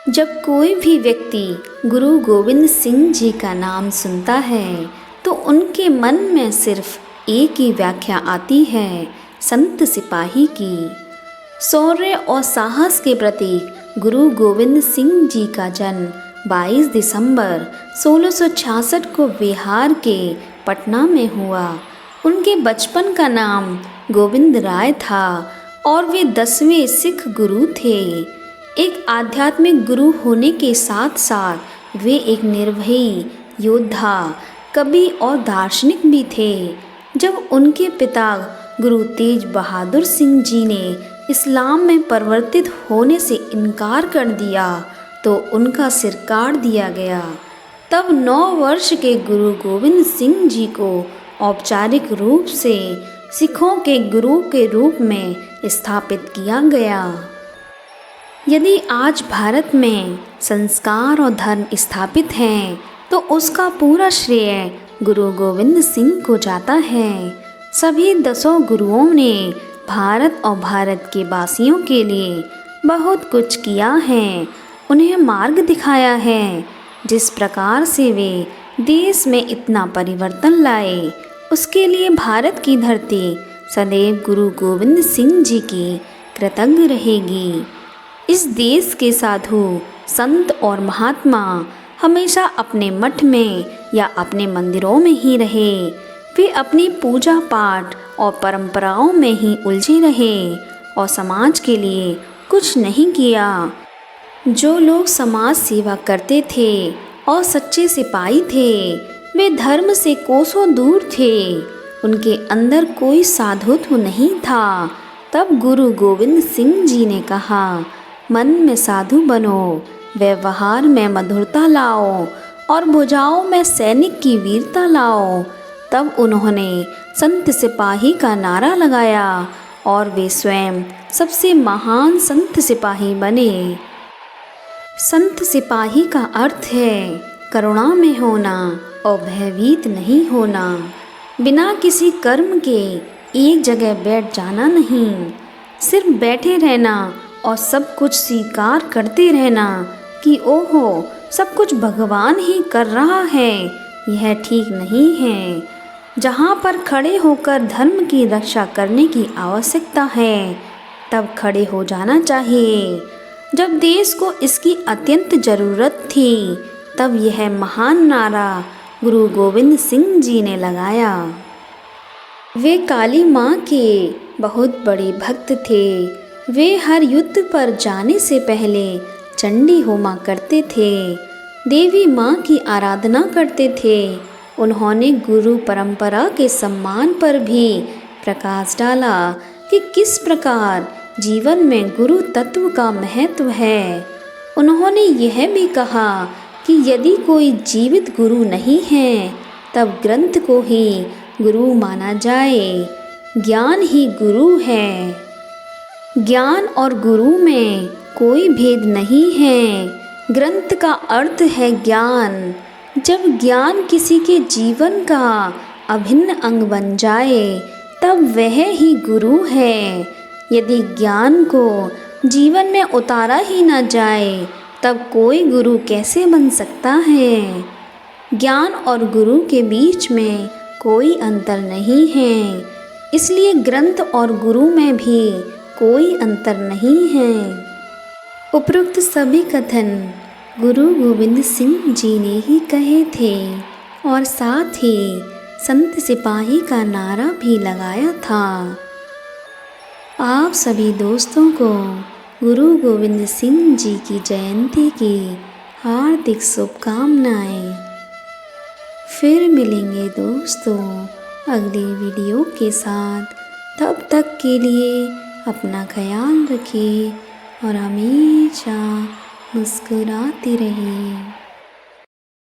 जब कोई भी व्यक्ति गुरु गोविंद सिंह जी का नाम सुनता है तो उनके मन में सिर्फ एक ही व्याख्या आती है, संत सिपाही की। शौर्य और साहस के प्रतीक गुरु गोविंद सिंह जी का जन्म 22 दिसंबर 1666 को बिहार के पटना में हुआ। उनके बचपन का नाम गोविंद राय था और वे 10वें सिख गुरु थे। एक आध्यात्मिक गुरु होने के साथ साथ वे एक निर्भयी योद्धा, कवि और दार्शनिक भी थे। जब उनके पिता गुरु तेज बहादुर सिंह जी ने इस्लाम में परिवर्तित होने से इनकार कर दिया तो उनका सिर काट दिया गया। तब 9 वर्ष के गुरु गोविंद सिंह जी को औपचारिक रूप से सिखों के गुरु के रूप में स्थापित किया गया। यदि आज भारत में संस्कार और धर्म स्थापित हैं तो उसका पूरा श्रेय गुरु गोविंद सिंह को जाता है। सभी 10 गुरुओं ने भारत और भारत के वासियों के लिए बहुत कुछ किया है, उन्हें मार्ग दिखाया है। जिस प्रकार से वे देश में इतना परिवर्तन लाए, उसके लिए भारत की धरती सदैव गुरु गोविंद सिंह जी की कृतज्ञ रहेगी। इस देश के साधु, संत और महात्मा हमेशा अपने मठ में या अपने मंदिरों में ही रहे। वे अपनी पूजा पाठ और परंपराओं में ही उलझे रहे और समाज के लिए कुछ नहीं किया। जो लोग समाज सेवा करते थे और सच्चे सिपाही थे, वे धर्म से कोसों दूर थे। उनके अंदर कोई साधुत्व नहीं था। तब गुरु गोविंद सिंह जी ने कहा, मन में साधु बनो, व्यवहार में मधुरता लाओ और भुजाओं में सैनिक की वीरता लाओ। तब उन्होंने संत सिपाही का नारा लगाया और वे स्वयं सबसे महान संत सिपाही बने। संत सिपाही का अर्थ है करुणा में होना और भयभीत नहीं होना। बिना किसी कर्म के एक जगह बैठ जाना नहीं, सिर्फ बैठे रहना और सब कुछ स्वीकार करते रहना कि ओहो सब कुछ भगवान ही कर रहा है, यह ठीक नहीं है। जहाँ पर खड़े होकर धर्म की रक्षा करने की आवश्यकता है, तब खड़े हो जाना चाहिए। जब देश को इसकी अत्यंत ज़रूरत थी, तब यह महान नारा गुरु गोविंद सिंह जी ने लगाया। वे काली माँ के बहुत बड़े भक्त थे। वे हर युद्ध पर जाने से पहले चंडी होमा करते थे, देवी माँ की आराधना करते थे। उन्होंने गुरु परंपरा के सम्मान पर भी प्रकाश डाला कि किस प्रकार जीवन में गुरु तत्व का महत्व है। उन्होंने यह भी कहा कि यदि कोई जीवित गुरु नहीं है, तब ग्रंथ को ही गुरु माना जाए। ज्ञान ही गुरु है। ज्ञान और गुरु में कोई भेद नहीं है। ग्रंथ का अर्थ है ज्ञान। जब ज्ञान किसी के जीवन का अभिन्न अंग बन जाए, तब वह ही गुरु है। यदि ज्ञान को जीवन में उतारा ही न जाए, तब कोई गुरु कैसे बन सकता है। ज्ञान और गुरु के बीच में कोई अंतर नहीं है, इसलिए ग्रंथ और गुरु में भी कोई अंतर नहीं है। उपरोक्त सभी कथन गुरु गोविंद सिंह जी ने ही कहे थे और साथ ही संत सिपाही का नारा भी लगाया था। आप सभी दोस्तों को गुरु गोविंद सिंह जी की जयंती की हार्दिक शुभकामनाएं। फिर मिलेंगे दोस्तों अगली वीडियो के साथ। तब तक के लिए अपना ख्याल रखिए और हमेशा मुस्कुराते रहिए।